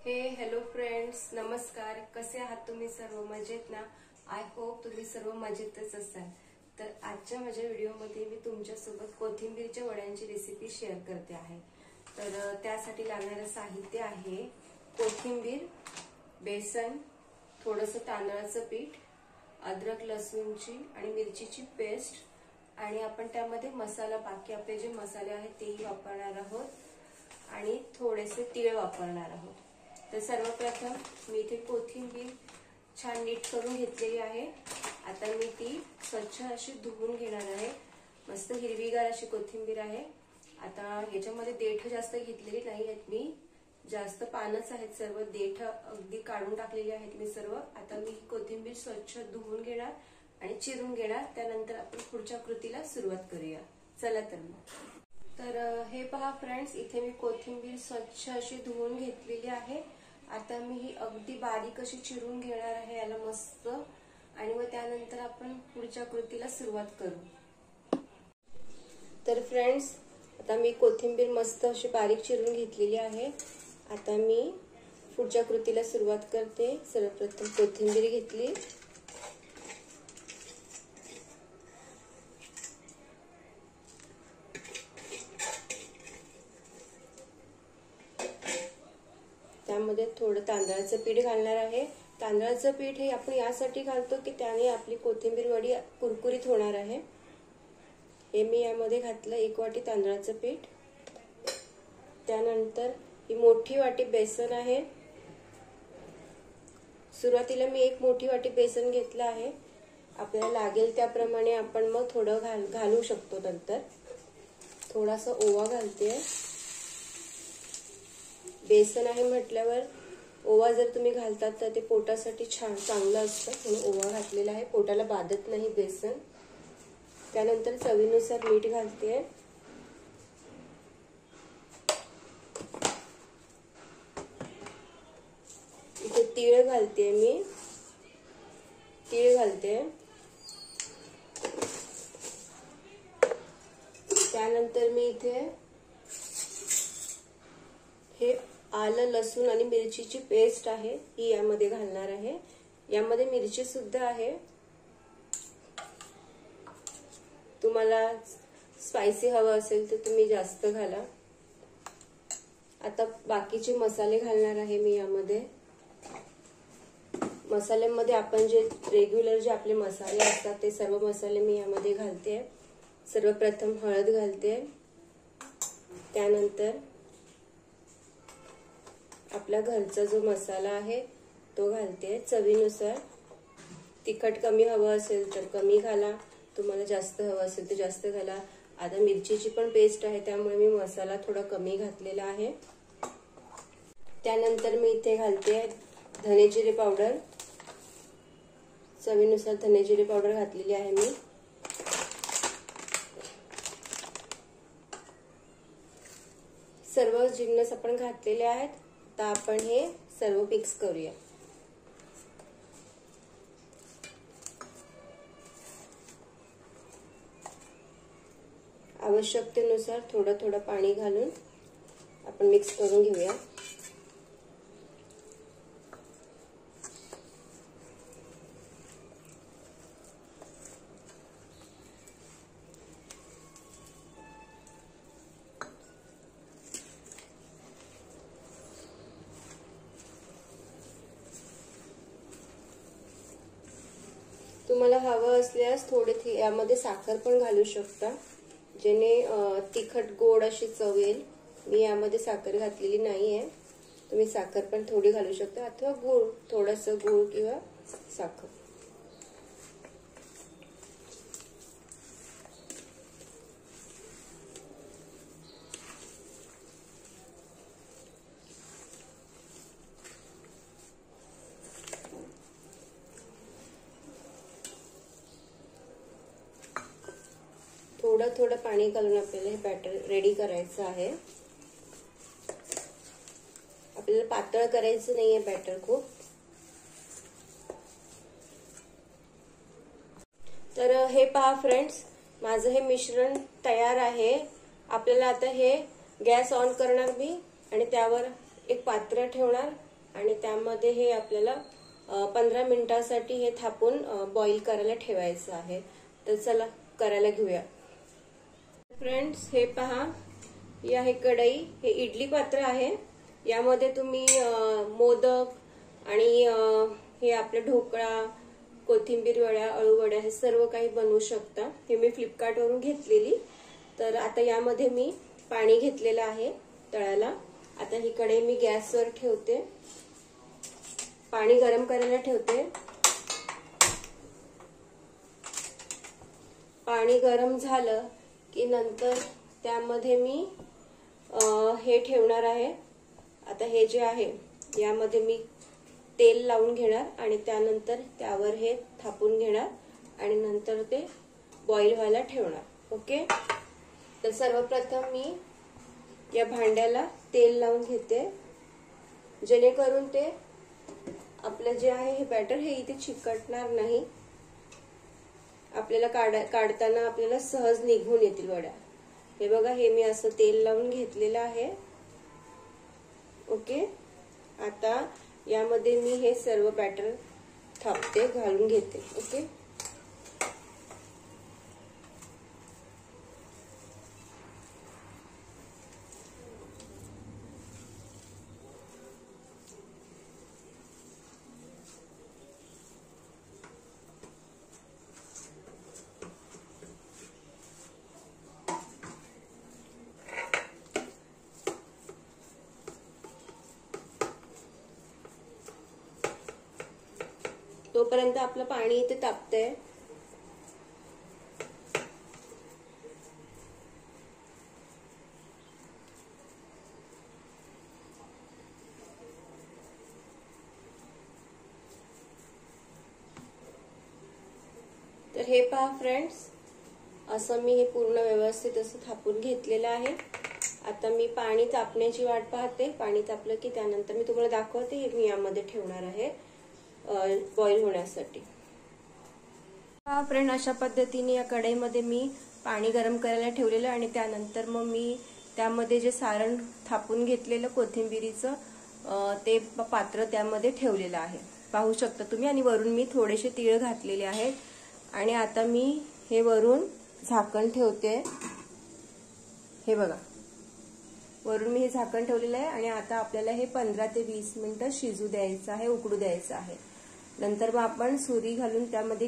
Hello friends, नमस्कार. कसे आहात तुम्ही सर्व? मजेत ना? आय होप तुम्ही सर्व मजेतच असाल. तर आजच्या माझ्या व्हिडिओमध्ये मी तुमच्यासोबत कोथिंबीरच्या वड्यांची रेसिपी शेअर करते आहे. तर त्यासाठी लागणारं साहित्य आहे कोथिंबीर, बेसन, थोडंसं तांदळाचं पीठ, अद्रक लसूणची आणि मिरचीची पेस्ट आणि आपण त्यामध्ये मसाला, बाकी आपले जे मसाले आहेत तेही वापरणार आहोत आणि थोडेसे तीळ वापरणार आहोत. तर सर्वप्रथम मी इथे कोथिंबीर छान नीट करून घेतलेली आहे. आता मी ती स्वच्छ अशी धुवून घेणार आहे. मस्त हिरवीगार अशी कोथिंबीर आहे. आता याच्यामध्ये देठ जास्त घेतलेली नाही आहेत मी, जास्त पानच आहेत सर्व, देठ अगदी काढून टाकलेली आहेत मी सर्व. आता मी कोथिंबीर स्वच्छ धुवून घेणार आणि चिरून घेणार. त्यानंतर आपण पुढच्या कृतीला सुरुवात करूया. चला तर मग. तर हे पहा फ्रेंड्स, इथे मी कोथिंबीर स्वच्छ अशी धुवून घेतलेली आहे. आता मी ही अगदी बारीक अशी चिरून घेणार आहे याला मस्त, आणि मग त्यानंतर आपण पुढच्या कृतीला सुरुवात करू. तर फ्रेंड्स, आता मी कोथिंबीर मस्त अशी बारीक चिरून घेतलेली आहे. आता मी पुढच्या कृतीला सुरुवात करते. सर्वप्रथम कोथिंबीर घेतली, त्यामध्ये थोडं तांदळाचं पीठ घालणार आहे. तांदळाचं पीठ हे आपण यासाठी घालतो की त्याने आपली कोथिंबीर वडी कुरकुरीत होणार आहे. हे मी यामध्ये घातलं 1 वाटी तांदळाचं पीठ. त्यानंतर ही मोठी वाटी बेसन आहे. सुरुवातीला मी 1 मोठी वाटी बेसन घेतलं आहे. आपल्याला लागेल त्याप्रमाणे आपण मग थोडं घालू शकतो. नंतर थोडासा ओवा घालते. बेसन आहे म्हटल्यावर ओवा जर तुम्ही घालतात तर ते पोटासाठी छान चांगलं असतं, म्हणून ओवा घातलेला आहे. पोटाला बाधत नाही बेसन. त्यानंतर चवीनुसार मीठ घालते. इथे तीळ घालते मी, तीळ घालते. त्यानंतर मी इथे हे आलं, लसूण आणि मिरचीची पेस्ट आहे ही यामध्ये घालणार आहे. यामध्ये मिरची सुद्धा आहे. तुम्हाला स्पायसी हवं असेल तर तुम्ही जास्त घाला. आता बाकीचे मसाले घालणार आहे मी यामध्ये. मसाल्यामध्ये आपण जे रेग्युलर जे आपले मसाले असतात ते सर्व मसाले मी यामध्ये घालते. सर्वप्रथम हळद घालते. त्यानंतर आपला घरचा जो मसाला आहे तो घालते. चवीनुसार तिखट कमी हवं असेल तर कमी घाला, तुम्हाला जास्त हवं असेल तर जास्त घाला. आता मिरचीची पण पेस्ट आहे त्यामुळे मी मसाला थोडा कमी घातलेला आहे. त्यानंतर मी इथे घालते धने जिरे पावडर. चवीनुसार धने जिरे पावडर घातलेली आहे मी. सर्व जिन्नस आपण घातलेले आहेत. आता आपण हे सर्व मिक्स करूया. आवश्यकतेनुसार थोडं थोडं पाणी घालून आपण मिक्स करून घेऊया. तुम्हाला हवं असल्यास थोडे यामध्ये साखर पण घालू शकता, जेणे तिखट गोड अशी चव येईल. मी यामध्ये साखर घातलेली नाहीये. तुम्ही साखर पण थोडी घालू शकता अथवा गूळ, थोडंसं गूळ किंवा साखर. थोडं थोडं पाणी घालून आपल्याला हे बॅटर रेडी करायचं आहे. आपल्याला पातळ करायचं नाहीये बॅटर खूप. तर हे पहा फ्रेंड्स, माझं हे मिश्रण तयार आहे. आपल्याला आता हे गॅस ऑन करणार मी आणि त्यावर एक पात्र ठेवणार आणि त्यामध्ये हे आपल्याला 15 मिनिटासाठी हे थापून बॉईल करायला ठेवायचं आहे. तर चला करायला घेऊया. फ्रेंड्स, हे पहा, ही आहे कढई. हे इडली पात्र आहे. यामध्ये तुम्ही मोदक आणि हे आपले ढोकळा, कोथिंबीर वड्या, अळू वड्या हे सर्व काही बनवू शकता. हे मी फ्लिपकार्टवरून घेतलेली. तर आता यामध्ये मी पाणी घेतलेलं आहे तळायला. आता ही कढई मी गॅसवर ठेवते, पाणी गरम करायला ठेवते. पाणी गरम झालं की नंतर त्यामध्ये मी हे ठेवणार आहे. आता हे जे आहे यामध्ये मी तेल लावून घेणार आणि त्यानंतर त्यावर हे थापून घेणार आणि नंतर ते बॉईल व्हायला ठेवणार. ओके. तर सर्वप्रथम मी या भांड्याला तेल लावून घेते, जेणेकरून ते आपलं जे आहे हे बॅटर हे इथे चिकटणार नाही. आपल्याला काढताना आपल्याला सहज निघून येतील वड्या. हे बघा, हे मी असं तेल लावून घेतलेलं आहे. ओके. आता यामध्ये मी हे सर्व बॅटर थापते, घालून घेते. ओके. तोपर्यंत आपलं पाणी इथे तापतंय. तर हे पहा फ्रेंड्स, असं मी हे पूर्ण व्यवस्थित असं थापून घेतलेलं आहे. आता मी पाणी तापण्याची वाट पाहते. पाणी तापलं की त्यानंतर मी तुम्हाला दाखवते. हे मी यामध्ये ठेवणार आहे बॉईल होण्यासाठी. हा फ्रेंड, अशा पद्धतीने या कढईमध्ये मी पाणी गरम करायला ठेवलेलं आणि त्यानंतर मग मी त्यामध्ये जे सारण थापून घेतलेलं कोथिंबीरीचं ते पात्र त्यामध्ये ठेवलेलं आहे, पाहू शकता तुम्ही. आणि वरून मी थोडेसे तीळ घातलेले आहेत. आणि आता मी हे वरून झाकण ठेवते. हे बघा, वरून मी हे झाकण ठेवलेलं आहे. आणि आता आपल्याला हे 15 ते 20 मिनिटं शिजू द्यायचं आहे, उकडू द्यायचं आहे. नंतर मग आपण सुरी घालून त्यामध्ये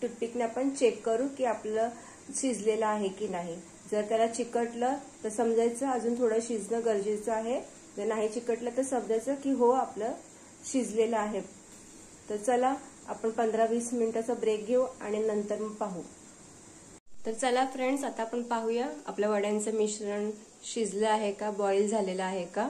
टूथपिकने आपण चेक करू की आपलं शिजलेलं आहे की नाही. जर त्याला चिकटलं तर समजायचं अजून थोडं शिजणं गरजेचं आहे. जर नाही चिकटलं तर समजायचं की हो, आपलं शिजलेलं आहे. तर चला आपण 15-20 मिनिटाचा ब्रेक घेऊ आणि नंतर मग पाहू. तर चला फ्रेंड्स, आता आपण पाहूया आपल्या वड्यांचं मिश्रण शिजलं आहे का, बॉईल झालेलं आहे का.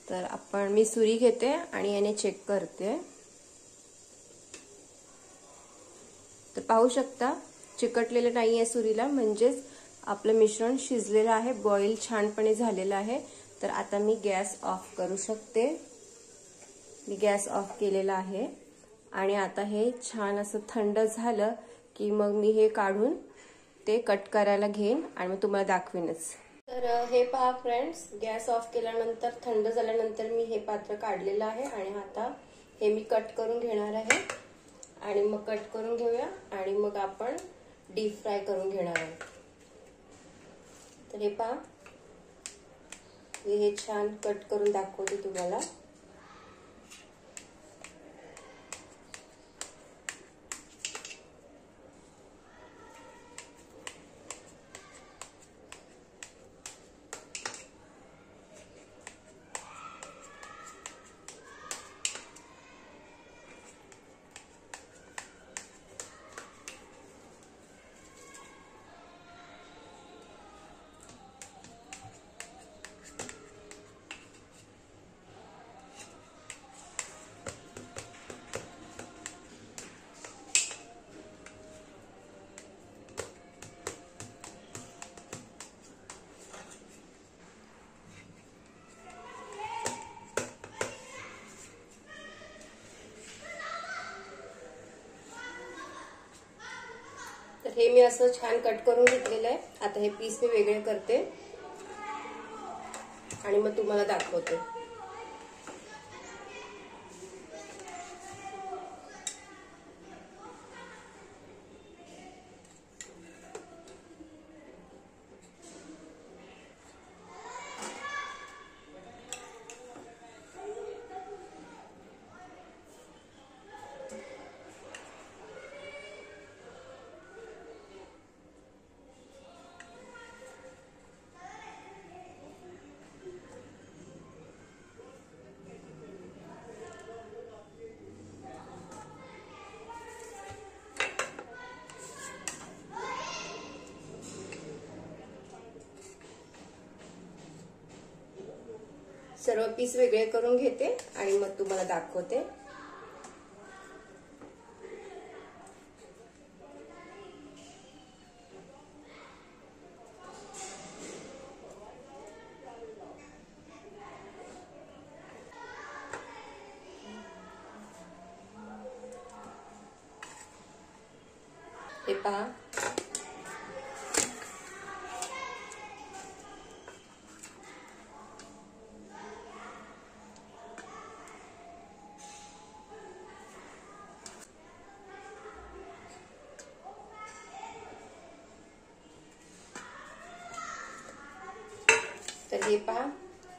तर मी सुरी घेते आणि याने चेक करते. तर पाहू शकता चिकटलेलं नाहीये सुरीला, म्हणजेच आपलं मिश्रण शिजलेलं आहे, बॉईल छानपणे झालेलं आहे. तर आता मी गॅस ऑफ करू शकते. मी गॅस ऑफ केलेला आहे. आणि आता हे छान असं थंड झालं की मग मी हे काढून ते कट करायला घेईन आणि मग तुम्हाला दाखवेनच. तर हे पहा फ्रेंड्स, गॅस ऑफ केल्यानंतर थंड झाल्यानंतर मी हे पात्र काढलेलं आहे. आणि आता हे मी कट करून घेणार आहे. आणि मग कट करून घेऊया आणि मग आपण डीप फ्राय करून घेणार आहोत. तर हे पहा, हे छान कट करून दाखवते तुम्हाला. हे मी असं छान कट करून घेतलेलं आहे. आता हे पीस मी वेगळे करते आणि मग तुम्हाला दाखवते. सर्व पीस वेगळे करून घेते आणि मग तुम्हाला दाखवते. हे पहा, तर हे पहा,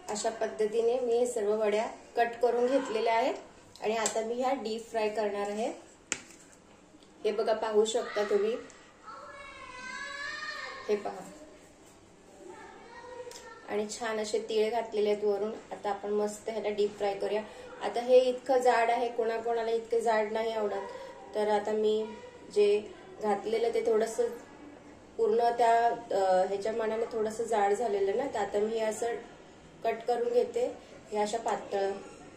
अशा पद्धतीने मी हे सर्व वड्या कट करून घेतलेल्या आहेत आणि आता मी ह्या डीप फ्राय करणार आहे. हे बघा, पाहू शकता तुम्ही. हे पहा, आणि छान असे तीळ घातलेले आहेत वरून. आता आपण मस्त ह्याला डीप फ्राय करूया. आता हे इतकं जाड आहे, कोणाकोणाला इतकं जाड नाही आवडत, तर आता मी जे घातलेलं ते थोडंसं पूर्ण त्या ह्याच्या मानाने थोडंसं जाड झालेलं ना, तर आता मी हे असं कट करून घेते. हे अशा पातळ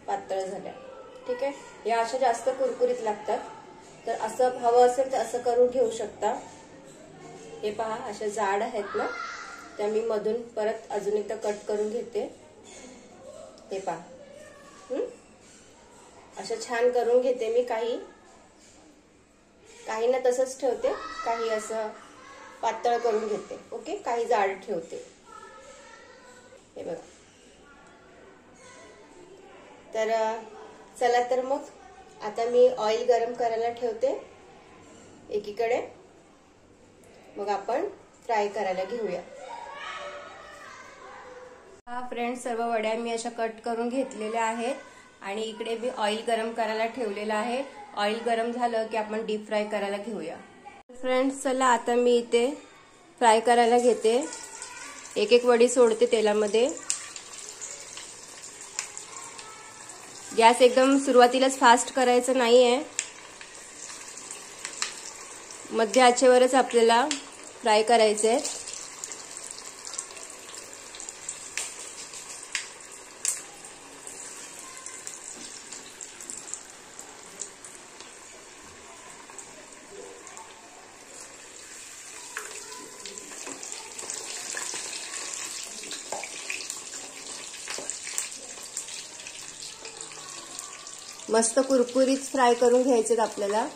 पातळ झाल्या. ठीक आहे, या अशा जास्त कुरकुरीत लागतात, तर असं हवं असेल तर असं करून घेऊ शकता. हे पहा, अशा जाड आहेत ना, त्या मी मधून परत अजून एकदा कट करून घेते. हे पहा, असं छान करून घेते मी. काही ना तसंच ठेवते, काही असं पातळ करून घेते. ओके, काही जाड ठेवते. हे बघा. तर चला, तर मग आता मी ऑइल गरम करायला ठेवते एकीकडे. मग आपण फ्राय करायला घेऊया. हा फ्रेंड्स, सर्व वड्या मी अशा कट करून घेतलेल्या आहेत आणि इकडे मी ऑइल गरम करायला ठेवलेलं आहे. ऑइल गरम झालं की आपण डीप फ्राय करायला घेऊया. फ्रेंड्स, चला आता मी इथे फ्राय करायला घेते. एक एक वडी सोडते तेलामध्ये. गॅस एकदम सुरुवातीलाच फास्ट करायचं नाहीये, मध्य आचेवरच आपल्याला फ्राय करायचे. मस्त कुरकुरीत फ्राय करून घ्यायचे आपल्याला.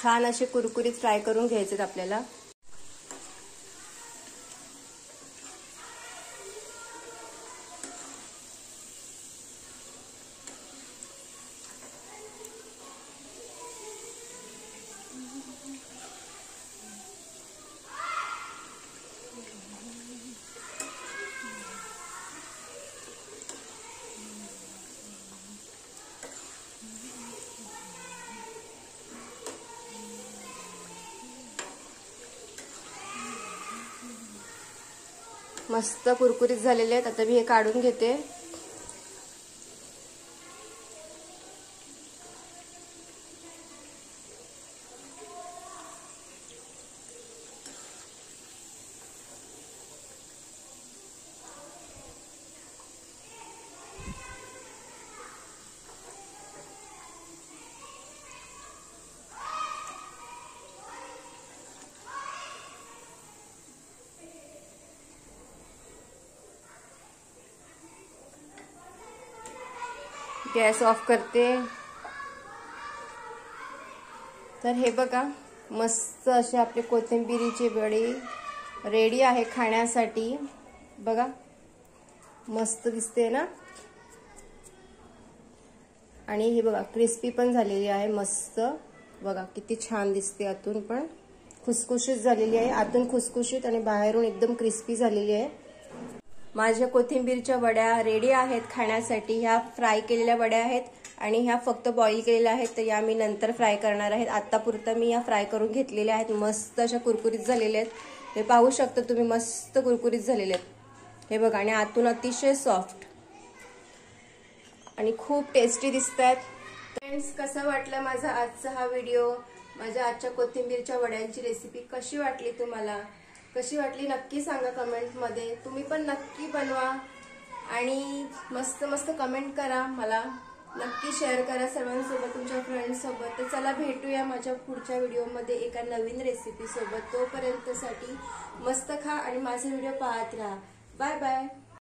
छान असे कुरकुरीत फ्राय करून घ्यायचे आपल्याला. मस्त कुरकुरीत झालेले आहेत. आता मी हे काढून घेते. गॅस ऑफ करते। तर हे बघा मस्त असे आपले कोथिंबीरीचे वडे रेडी आहे खाण्यासाठी। बघा मस्त दिसते ना, आणि हे बघा क्रिस्पी पण झालेली आहे मस्त। बघा किती छान दिसते, आतून पण खुसखुशीत झालेली आहे, आतून खुसखुशीत आणि बाहेरून एकदम क्रिस्पी झालेली आहे। माझ्या कोथिंबीरच्या वड्या रेडी आहेत खाण्यासाठी। ह्या फ्राय केलेल्या वड्या आहेत आणि ह्या फक्त बॉईल केलेल्या आहेत, तर या मी नंतर फ्राय करणार आहेत। आतापुरता मी या फ्राय करून घेतलेल्या आहेत, मस्त अशा कुरकुरीत झालेल्या आहेत। हे पाहू शकता तुम्ही, मस्त कुरकुरीत झालेले आहेत हे बघा, आणि आतून अतिशय सॉफ्ट आणि खूप टेस्टी दिसतात। फ्रेंड्स, कसा वाटला माझा आजचा हा व्हिडिओ? माझ्या आजच्या कोथिंबीरच्या वड्यांची रेसिपी कशी वाटली तुम्हाला? कशी वाटली नक्की सांगा कमेंट मध्ये। तुम्ही पण नक्की बनवा आणि मस्त मस्त कमेंट करा, मला नक्की शेअर करा सर्वांसोबत, तुमच्या फ्रेंड्स सोबत। तर चला भेटूया माझ्या पुढच्या व्हिडिओमध्ये एका नवीन रेसिपी सोबत। तोपर्यंतसाठी मस्त खा आणि माझे व्हिडिओ पाहत राहा। Bye bye.